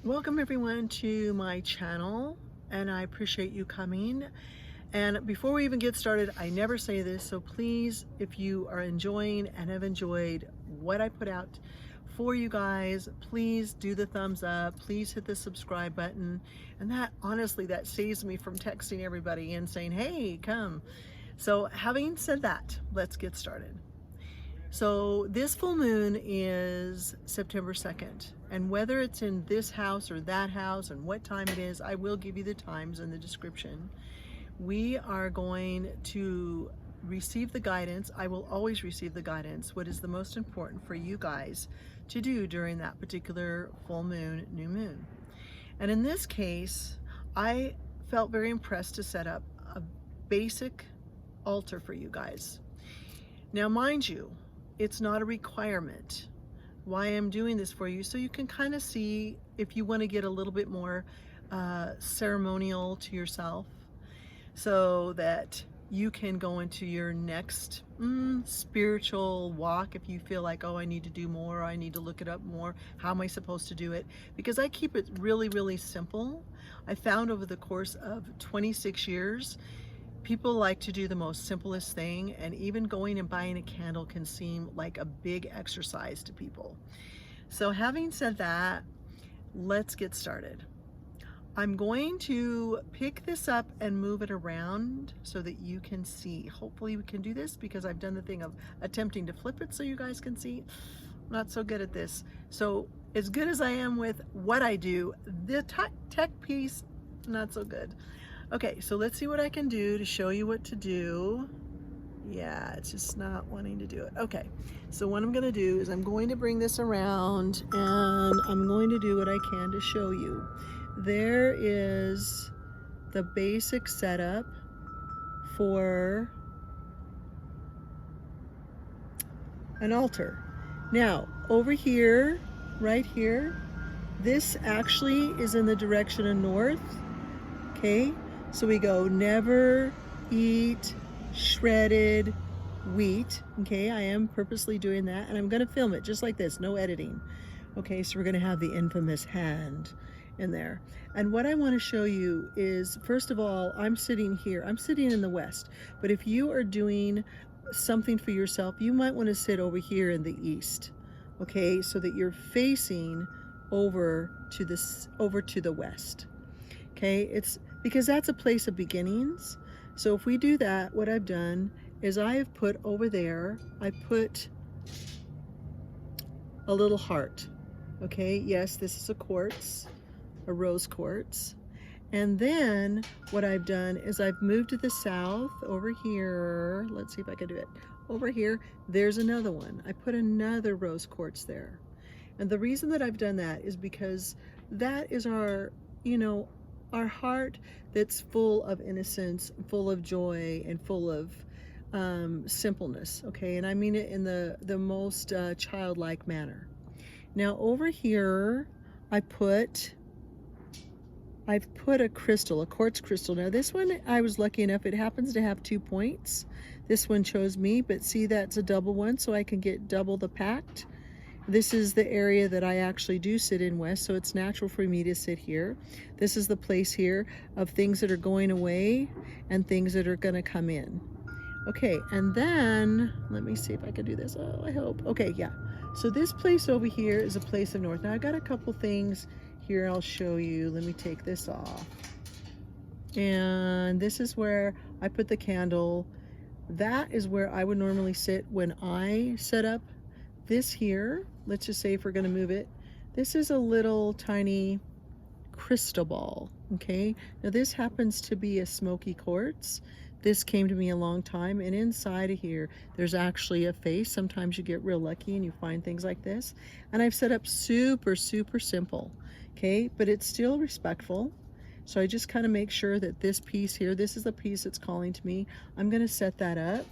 Welcome everyone to my channel, and I appreciate you coming. And before we even get started, I never say this, so please, if you are enjoying and have enjoyed what I put out for you guys, please do the thumbs up, please hit the subscribe button, and that honestly, that saves me from texting everybody and saying, hey, come. So having said that, let's get started. So this full moon is September 2nd, and whether it's in this house or that house and what time it is, I will give you the times in the description. We are going to receive the guidance. I will always receive the guidance, what is the most important for you guys to do during that particular full moon, new moon. And in this case, I felt very impressed to set up a basic altar for you guys. Now, mind you, it's not a requirement. Why I'm doing this for you, so you can kind of see if you want to get a little bit more ceremonial to yourself, so that you can go into your next spiritual walk. If you feel like, oh, I need to do more, I need to look it up more, how am I supposed to do it? Because I keep it really, really simple. I found over the course of 26 years, people like to do the most simplest thing, and even going and buying a candle can seem like a big exercise to people. So having said that, let's get started. I'm going to pick this up and move it around so that you can see. Hopefully we can do this, because I've done the thing of attempting to flip it so you guys can see. I'm not so good at this. So as good as I am with what I do, the tech piece, not so good. Okay, so let's see what I can do to show you what to do. Yeah, it's just not wanting to do it. Okay, so what I'm gonna do is I'm going to bring this around, and I'm going to do what I can to show you. There is the basic setup for an altar. Now, over here, right here, this actually is in the direction of north, okay? So we go, never eat shredded wheat. Okay, I am purposely doing that, and I'm gonna film it just like this, no editing. Okay, so we're gonna have the infamous hand in there. And what I wanna show you is, first of all, I'm sitting here, I'm sitting in the west, but if you are doing something for yourself, you might wanna sit over here in the east, okay, so that you're facing over to the west. Okay, it's because that's a place of beginnings. So if we do that, what I've done is I have put over there, I put a little heart. Okay, yes, this is a quartz, a rose quartz. And then what I've done is I've moved to the south over here. Let's see if I can do it. Over here, there's another one. I put another rose quartz there. And the reason that I've done that is because that is our, our heart that's full of innocence, full of joy, and full of simpleness, okay? And I mean it in the most childlike manner. Now over here, I've put a crystal, a quartz crystal. Now this one, I was lucky enough, it happens to have 2 points. This one chose me, but see, that's a double one, so I can get double the pact. This is the area that I actually do sit in west, so it's natural for me to sit here. This is the place here of things that are going away and things that are gonna come in. Okay, and then, let me see if I can do this. Oh, I hope. Okay, yeah. So this place over here is a place of north. Now I got a couple things here I'll show you. Let me take this off. And this is where I put the candle. That is where I would normally sit when I set up this here. Let's just say if we're going to move it, this is a little tiny crystal ball. Okay, now this happens to be a smoky quartz. This came to me a long time, and inside of here there's actually a face. Sometimes you get real lucky and you find things like this, and I've set up super simple, okay, but it's still respectful. So I just kind of make sure that this piece here, this is the piece that's calling to me. I'm going to set that up.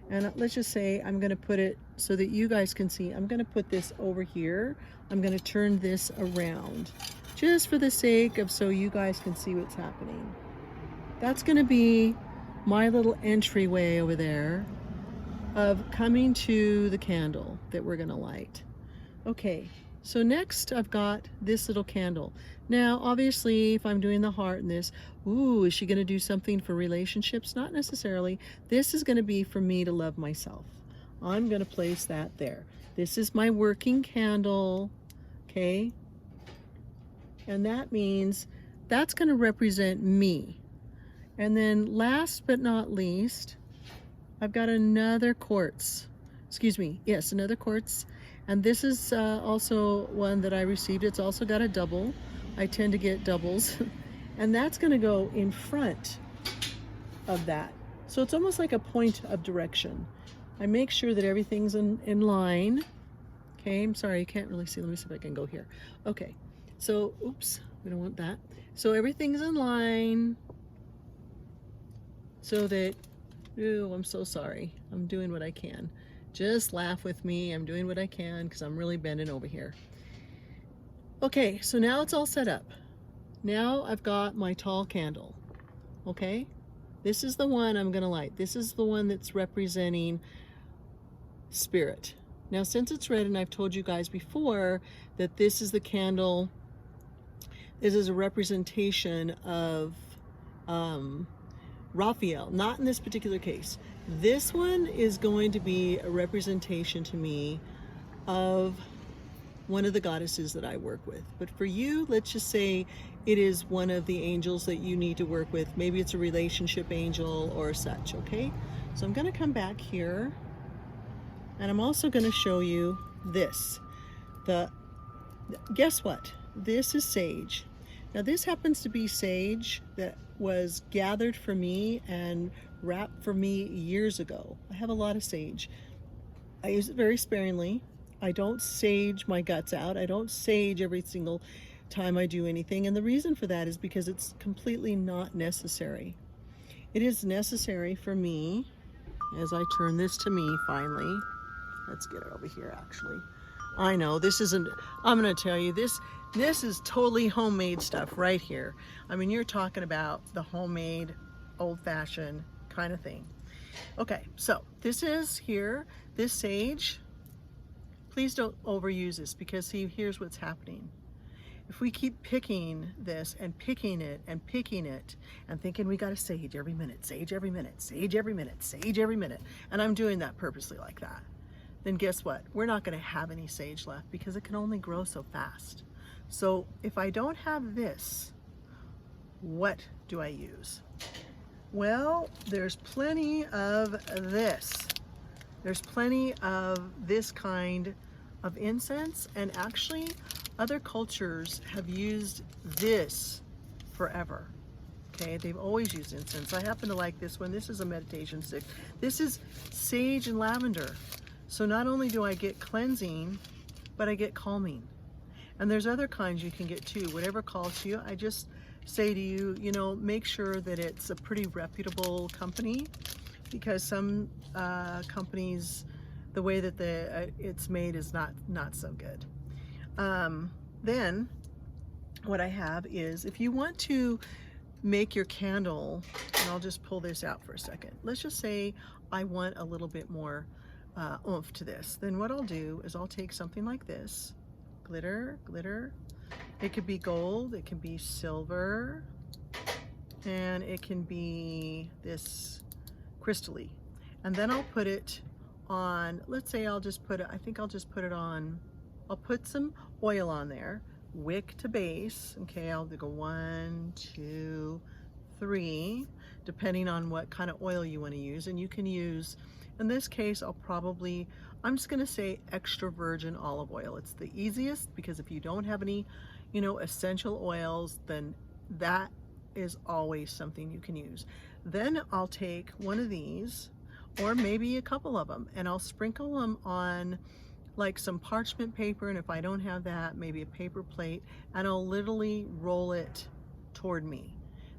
And let's just say I'm going to put it so that you guys can see. I'm going to put this over here. I'm going to turn this around just for the sake of so you guys can see what's happening. That's going to be my little entryway over there of coming to the candle that we're going to light. Okay, So next I've got this little candle. Now, obviously, if I'm doing the heart in this, ooh, is she going to do something for relationships? Not necessarily. This is going to be for me to love myself. I'm going to place that there. This is my working candle, okay? And that means that's going to represent me. And then last but not least, I've got another quartz. Excuse me, yes, another quartz. And this is also one that I received. It's also got a double. I tend to get doubles. And that's going to go in front of that. So it's almost like a point of direction. I make sure that everything's in line. Okay, I'm sorry, you can't really see. Let me see if I can go here. Okay, so, oops, we don't want that. So everything's in line so that, ooh, I'm so sorry. I'm doing what I can. Just laugh with me. I'm doing what I can because I'm really bending over here. Okay, so now it's all set up. Now I've got my tall candle, okay? This is the one I'm gonna light. This is the one that's representing spirit. Now, since it's red, and I've told you guys before that this is the candle, this is a representation of Raphael, not in this particular case. This one is going to be a representation to me of one of the goddesses that I work with. But for you, let's just say it is one of the angels that you need to work with. Maybe it's a relationship angel or such, okay? So I'm gonna come back here, and I'm also gonna show you this. Guess what? This is sage. Now this happens to be sage that was gathered for me and wrapped for me years ago. I have a lot of sage. I use it very sparingly. I don't sage my guts out. I don't sage every single time I do anything. And the reason for that is because it's completely not necessary. It is necessary for me, as I turn this to me finally. Let's get it over here actually. I know this isn't, I'm gonna tell you, this is totally homemade stuff right here. I mean, you're talking about the homemade, old-fashioned kind of thing. Okay, so this is here, this sage. Please don't overuse this because see, here's what's happening. If we keep picking this and picking it and picking it and thinking we got to sage every minute, sage every minute, sage every minute, sage every minute, and I'm doing that purposely like that, then guess what? We're not going to have any sage left because it can only grow so fast. So if I don't have this, what do I use? Well, there's plenty of this. There's plenty of this kind of incense, and actually other cultures have used this forever. Okay, they've always used incense. I happen to like this one. This is a meditation stick. This is sage and lavender. So not only do I get cleansing, but I get calming. And there's other kinds you can get too, whatever calls to you. I just say to you, you know, make sure that it's a pretty reputable company, because some companies, the way that it's made is not so good. Then what I have is, if you want to make your candle, and I'll just pull this out for a second. Let's just say I want a little bit more oomph to this. Then what I'll do is I'll take something like this, glitter. It could be gold, it can be silver, and it can be this crystally. And then I'll put it on, let's say I'll just put it, I think I'll just put it on, I'll put some oil on there, wick to base. Okay, I'll go 1, 2, 3, depending on what kind of oil you want to use. And you can use, in this case, I'm just going to say extra virgin olive oil. It's the easiest, because if you don't have any, you know, essential oils, then that is always something you can use. Then I'll take one of these, or maybe a couple of them, and I'll sprinkle them on like some parchment paper, and if I don't have that, maybe a paper plate, and I'll literally roll it toward me.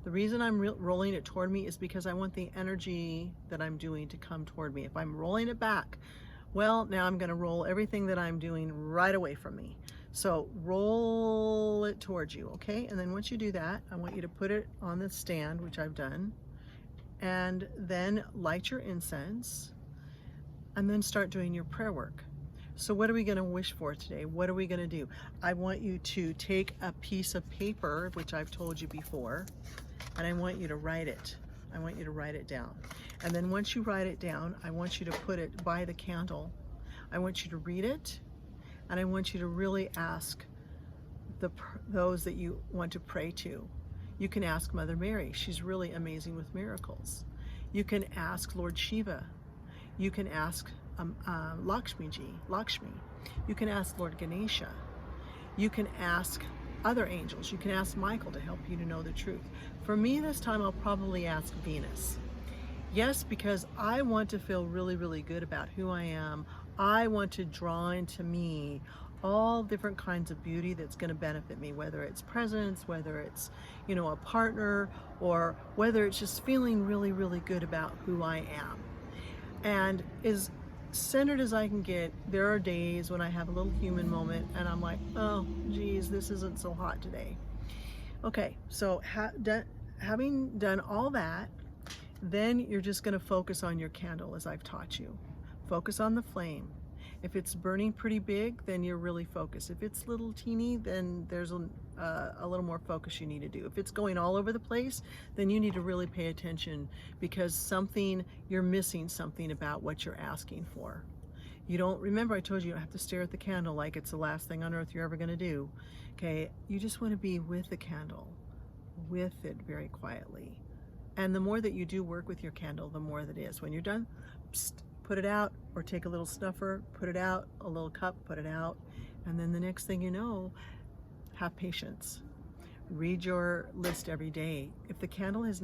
The reason I'm rolling it toward me is because I want the energy that I'm doing to come toward me. If I'm rolling it back, well, now I'm going to roll everything that I'm doing right away from me. So roll it towards you, okay? And then once you do that, I want you to put it on the stand, which I've done, and then light your incense, and then start doing your prayer work. So what are we going to wish for today? What are we going to do? I want you to take a piece of paper, which I've told you before, and I want you to write it. I want you to write it down. And then once you write it down, I want you to put it by the candle. I want you to read it, and I want you to really ask those that you want to pray to. You can ask Mother Mary. She's really amazing with miracles. You can ask Lord Shiva. You can ask Lakshmi. You can ask Lord Ganesha. You can ask other angels. You can ask Michael to help you to know the truth. For me this time, I'll probably ask Venus. Yes, because I want to feel really, really good about who I am. I want to draw into me all different kinds of beauty that's going to benefit me, whether it's presence, whether it's, you know, a partner, or whether it's just feeling really, really good about who I am. And as centered as I can get, there are days when I have a little human moment and I'm like, oh, geez, this isn't so hot today. Okay, so having done all that, then you're just going to focus on your candle as I've taught you. Focus on the flame. If it's burning pretty big, then you're really focused. If it's little teeny, then there's a little more focus you need to do. If it's going all over the place, then you need to really pay attention, because you're missing something about what you're asking for. You don't, remember I told you don't have to stare at the candle like it's the last thing on earth you're ever going to do. Okay, you just want to be with the candle, with it very quietly. And the more that you do work with your candle, the more that is. When you're done, psst, put it out, or take a little snuffer, put it out, a little cup, put it out, and then the next thing you know, have patience. Read your list every day. If the candle's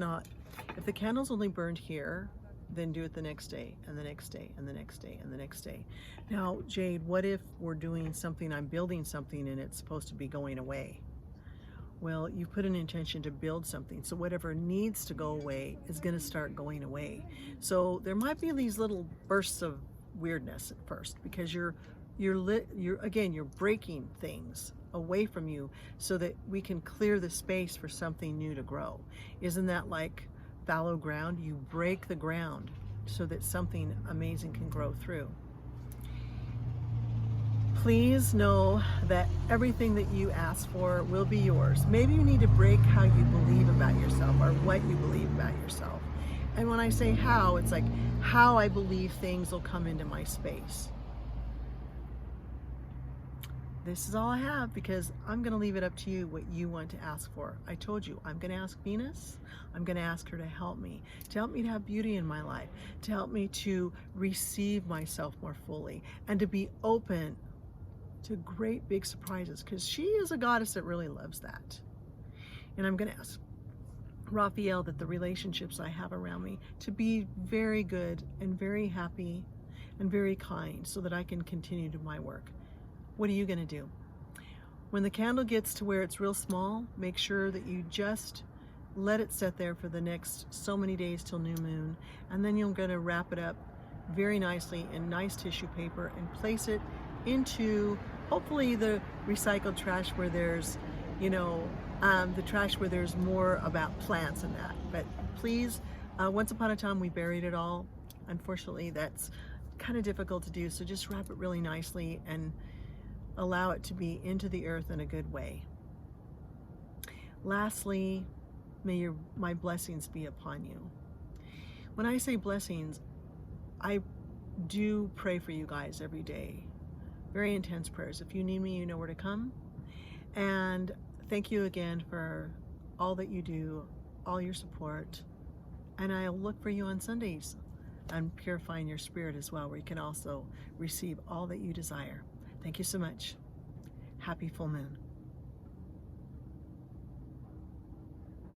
only burned here, then do it the next day, and the next day, and the next day, and the next day. Now, Jade, what if we're doing something, I'm building something, and it's supposed to be going away? Well, you put an intention to build something, so whatever needs to go away is going to start going away. So there might be these little bursts of weirdness at first, because you're breaking things away from you so that we can clear the space for something new to grow. Isn't that like fallow ground? You break the ground so that something amazing can grow through. Please know that everything that you ask for will be yours. Maybe you need to break how you believe about yourself, or what you believe about yourself. And when I say how, it's like how I believe things will come into my space. This is all I have, because I'm going to leave it up to you what you want to ask for. I told you, I'm going to ask Venus. I'm going to ask her to help me to have beauty in my life, to help me to receive myself more fully, and to be open to great big surprises, because she is a goddess that really loves that. And I'm going to ask Raphael that the relationships I have around me to be very good and very happy and very kind, so that I can continue to my work. What are you going to do? When the candle gets to where it's real small, make sure that you just let it sit there for the next so many days till new moon, and then you're going to wrap it up very nicely in nice tissue paper and place it into hopefully the recycled trash, where there's, you know, the trash where there's more about plants and that. But please, once upon a time we buried it all. Unfortunately, that's kind of difficult to do, so just wrap it really nicely and allow it to be into the earth in a good way. Lastly, may my blessings be upon you. When I say blessings, I do pray for you guys every day. Very intense prayers. If you need me, you know where to come. And thank you again for all that you do, all your support. And I'll look for you on Sundays on Purifying Your Spirit as well, where you can also receive all that you desire. Thank you so much. Happy full moon.